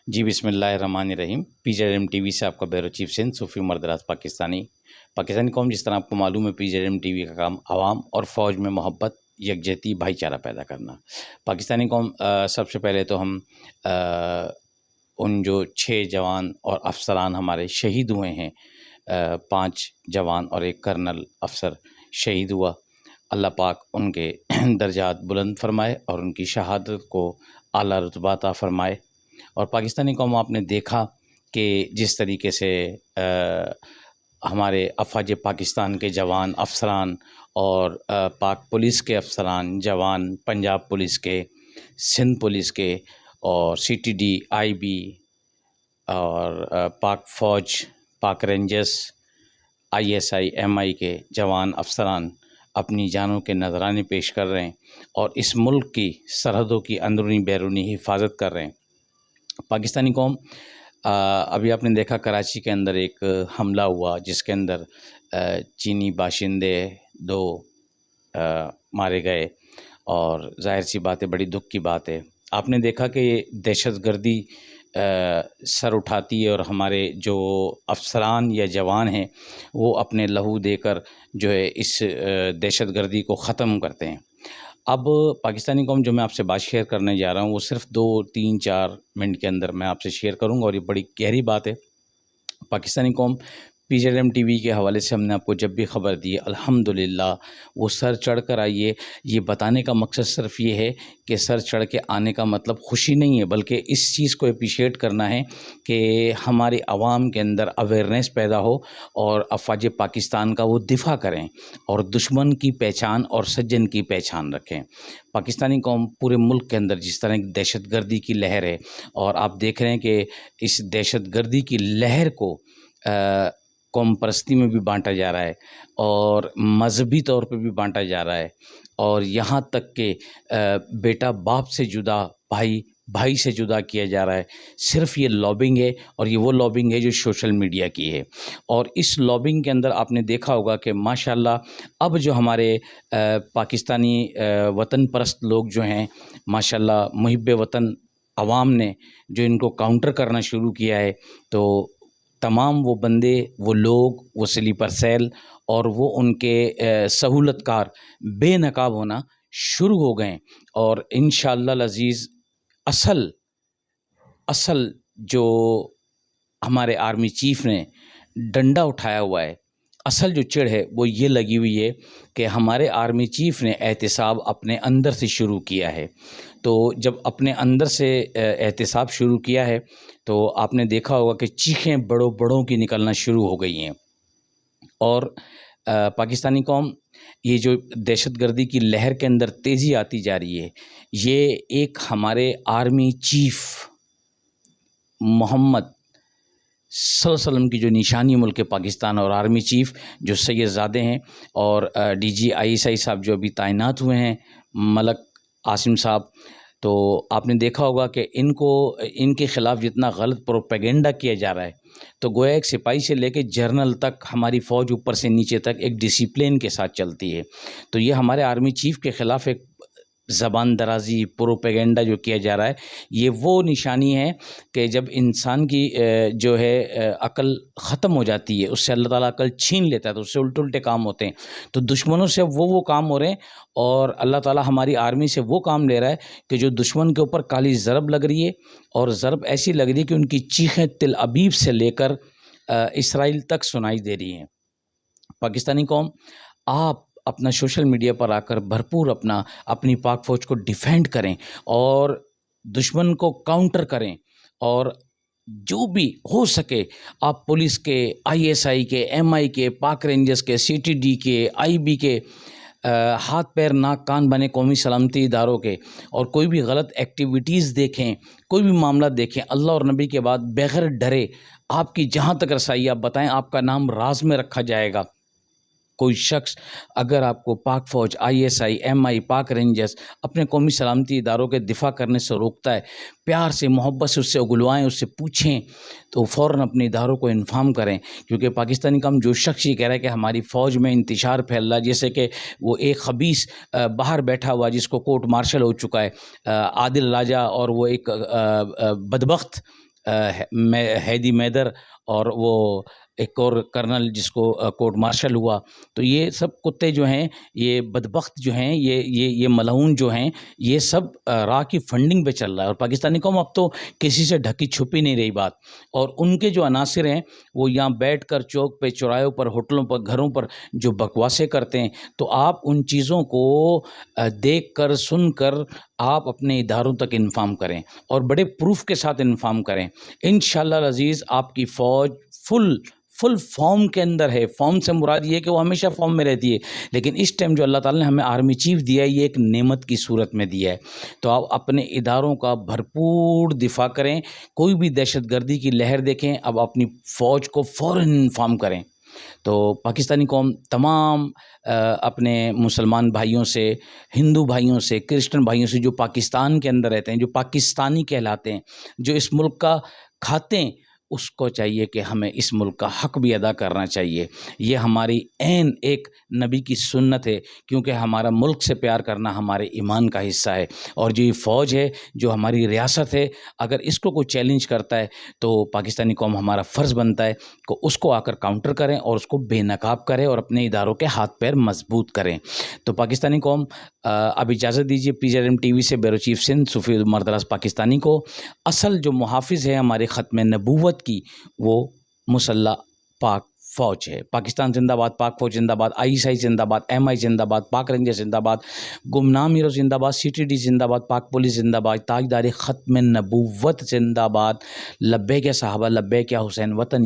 جی بسم اللہ الرحمن الرحیم۔ پی جے ایم ٹی وی سے آپ کا بیورو چیف سندھ صوفی مردراز پاکستانی قوم، جس طرح آپ کو معلوم ہے پی جے ایم ٹی وی کا کام عوام اور فوج میں محبت، یکجہتی، بھائی چارہ پیدا کرنا۔ پاکستانی قوم، سب سے پہلے تو ہم ان جو 6 جوان اور افسران ہمارے شہید ہوئے ہیں، 5 جوان اور 1 کرنل افسر شہید ہوا، اللہ پاک ان کے درجات بلند فرمائے اور ان کی شہادت کو اعلیٰ رتبہ عطا فرمائے۔ اور پاکستانی قوم، آپ نے دیکھا کہ جس طریقے سے ہمارے افواج پاکستان کے جوان افسران اور پاک پولیس کے افسران جوان، پنجاب پولیس کے، سندھ پولیس کے اور C T D, I B اور پاک فوج، پاک rangers, I S I, M I کے جوان افسران اپنی جانوں کے نذرانے پیش کر رہے ہیں اور اس ملک کی سرحدوں کی اندرونی بیرونی حفاظت کر رہے ہیں۔ پاکستانی قوم، ابھی آپ نے دیکھا کراچی کے اندر ایک حملہ ہوا جس کے اندر چینی باشندے 2 مارے گئے، اور ظاہر سی بات ہے، بڑی دکھ کی بات ہے۔ آپ نے دیکھا کہ دہشت گردی سر اٹھاتی ہے اور ہمارے جو افسران یا جوان ہیں وہ اپنے لہو دے کر جو ہے اس دہشت گردی کو ختم کرتے ہیں۔ اب پاکستانی قوم، جو میں آپ سے بات شیئر کرنے جا رہا ہوں وہ صرف 2 3 4 منٹ کے اندر میں آپ سے شیئر کروں گا، اور یہ بڑی گہری بات ہے۔ پاکستانی قوم، پی جے ایم ٹی وی کے حوالے سے ہم نے آپ کو جب بھی خبر دی ہے، الحمدللہ وہ سر چڑھ کر آئیے۔ یہ بتانے کا مقصد صرف یہ ہے کہ سر چڑھ کے آنے کا مطلب خوشی نہیں ہے، بلکہ اس چیز کو اپریشیٹ کرنا ہے کہ ہمارے عوام کے اندر اویئرنیس پیدا ہو اور افواج پاکستان کا وہ دفاع کریں اور دشمن کی پہچان اور سجن کی پہچان رکھیں۔ پاکستانی قوم، پورے ملک کے اندر جس طرح ایک دہشت گردی کی لہر ہے، اور آپ دیکھ رہے ہیں کہ اس دہشت گردی کی لہر کو قوم پرستی میں بھی بانٹا جا رہا ہے اور مذہبی طور پہ بھی بانٹا جا رہا ہے، اور یہاں تک کہ بیٹا باپ سے جدا، بھائی بھائی سے جدا کیا جا رہا ہے۔ صرف یہ لابنگ ہے، اور یہ وہ لابنگ ہے جو سوشل میڈیا کی ہے۔ اور اس لابنگ کے اندر آپ نے دیکھا ہوگا کہ ماشاءاللہ اب جو ہمارے پاکستانی وطن پرست لوگ جو ہیں، ماشاءاللہ محب وطن عوام نے جو ان کو کاؤنٹر کرنا شروع کیا ہے، تو تمام وہ بندے، وہ لوگ، وہ سلیپر سیل اور وہ ان کے سہولت کار بے نقاب ہونا شروع ہو گئے، اور انشاءاللہ العزیز اصل جو ہمارے آرمی چیف نے ڈنڈا اٹھایا ہوا ہے، اصل جو چڑ ہے وہ یہ لگی ہوئی ہے کہ ہمارے آرمی چیف نے احتساب اپنے اندر سے شروع کیا ہے۔ تو جب اپنے اندر سے احتساب شروع کیا ہے تو آپ نے دیکھا ہوگا کہ چیخیں بڑوں کی نکلنا شروع ہو گئی ہیں۔ اور پاکستانی قوم، یہ جو دہشت گردی کی لہر کے اندر تیزی آتی جا رہی ہے، یہ ایک ہمارے آرمی چیف محمد صلی اللہ علیہ وسلم کی جو نشانی ملک پاکستان اور آرمی چیف جو سید زادے ہیں، اور ڈی جی آئی ایس آئی صاحب جو ابھی تعینات ہوئے ہیں، ملک عاصم صاحب، تو آپ نے دیکھا ہوگا کہ ان کے خلاف جتنا غلط پروپیگنڈا کیا جا رہا ہے، تو گویا ایک سپاہی سے لے کے جرنل تک ہماری فوج اوپر سے نیچے تک ایک ڈسپلن کے ساتھ چلتی ہے۔ تو یہ ہمارے آرمی چیف کے خلاف ایک زبان درازی پروپیگنڈا جو کیا جا رہا ہے، یہ وہ نشانی ہے کہ جب انسان کی جو ہے عقل ختم ہو جاتی ہے، اس سے اللہ تعالیٰ عقل چھین لیتا ہے، تو اس سے الٹے کام ہوتے ہیں۔ تو دشمنوں سے وہ کام ہو رہے ہیں، اور اللہ تعالیٰ ہماری آرمی سے وہ کام لے رہا ہے کہ جو دشمن کے اوپر کالی ضرب لگ رہی ہے، اور ضرب ایسی لگ رہی ہے کہ ان کی چیخیں تل ابیب سے لے کر اسرائیل تک سنائی دے رہی ہیں۔ پاکستانی قوم، آپ اپنا سوشل میڈیا پر آ کر بھرپور اپنی پاک فوج کو ڈیفینڈ کریں اور دشمن کو کاؤنٹر کریں، اور جو بھی ہو سکے آپ پولیس کے، آئی ایس آئی کے، ایم آئی کے، پاک رینجرز کے، سی ٹی ڈی کے، آئی بی کے، ہاتھ پیر ناک کان بنے قومی سلامتی اداروں کے، اور کوئی بھی غلط ایکٹیویٹیز دیکھیں، کوئی بھی معاملہ دیکھیں، اللہ اور نبی کے بعد بغیر ڈرے آپ کی جہاں تک رسائی آپ بتائیں، آپ کا نام راز میں رکھا جائے گا۔ کوئی شخص اگر آپ کو پاک فوج، آئی ایس آئی، ایم آئی، پاک رینجرز اپنے قومی سلامتی اداروں کے دفاع کرنے سے روکتا ہے، پیار سے، محبت سے اس سے اگلوائیں، اس سے پوچھیں، تو فوراً اپنے اداروں کو انفارم کریں، کیونکہ پاکستانی کا جو شخص یہ کہہ رہا ہے کہ ہماری فوج میں انتشار پھیل رہا ہے، جیسے کہ وہ ایک خبیث باہر بیٹھا ہوا جس کو کورٹ مارشل ہو چکا ہے، عادل راجہ، اور وہ ایک بدبخت ہیدی میدر اور وہ ایک اور کرنل جس کو کورٹ مارشل ہوا. تو یہ سب کتے جو ہیں، یہ بدبخت جو ہیں، یہ ملعون جو ہیں، یہ سب را کی فنڈنگ پہ چل رہا ہے. اور پاکستانی قوم اب تو کسی سے ڈھکی چھپی نہیں رہی بات. اور ان کے جو عناصر ہیں وہ یہاں بیٹھ کر چوک پہ، چوراہوں پر، ہوٹلوں پر، گھروں پر جو بکواسیں کرتے ہیں، تو آپ ان چیزوں کو دیکھ کر، سن کر آپ اپنے اداروں تک انفارم کریں اور بڑے پروف کے ساتھ انفارم کریں. انشاءاللہ العزیز آپ کی فوج فل فارم کے اندر ہے. فارم سے مراد یہ ہے کہ وہ ہمیشہ فارم میں رہتی ہے، لیکن اس ٹائم جو اللہ تعالیٰ نے ہمیں آرمی چیف دیا ہے، یہ ایک نعمت کی صورت میں دیا ہے. تو آپ اپنے اداروں کا بھرپور دفاع کریں. کوئی بھی دہشت گردی کی لہر دیکھیں، اب اپنی فوج کو فوراً انفارم کریں. تو پاکستانی قوم تمام اپنے مسلمان بھائیوں سے، ہندو بھائیوں سے، کرسچن بھائیوں سے جو پاکستان کے اندر رہتے ہیں، جو پاکستانی کہلاتے ہیں، جو اس ملک کا کھاتے ہیں، اس کو چاہیے کہ ہمیں اس ملک کا حق بھی ادا کرنا چاہیے. یہ ہماری عین ایک نبی کی سنت ہے، کیونکہ ہمارا ملک سے پیار کرنا ہمارے ایمان کا حصہ ہے. اور جو یہ فوج ہے، جو ہماری ریاست ہے، اگر اس کو کوئی چیلنج کرتا ہے تو پاکستانی قوم ہمارا فرض بنتا ہے کہ اس کو آ کر کاؤنٹر کریں اور اس کو بے نقاب کریں اور اپنے اداروں کے ہاتھ پیر مضبوط کریں. تو پاکستانی قوم اب اجازت دیجیے PGRM TV سے بیورو چیف سندھ صوفی عمر دراز پاکستانی کو. اصل جو محافظ ہے ہمارے ختم نبوت کی، وہ مسلح پاک فوج ہے. پاکستان زندہ باد، پاک فوج زندہ باد، ISI زندہ باد، MI زندہ باد، پاک رینجر زندہ باد، گمنام ہیرو زندہ باد، CTD زندہ باد، پاک پولیس زندہ باد، تاجدار ختم نبوت زندہ باد. لبیک یا صحابہ، لبیک یا حسین، وطن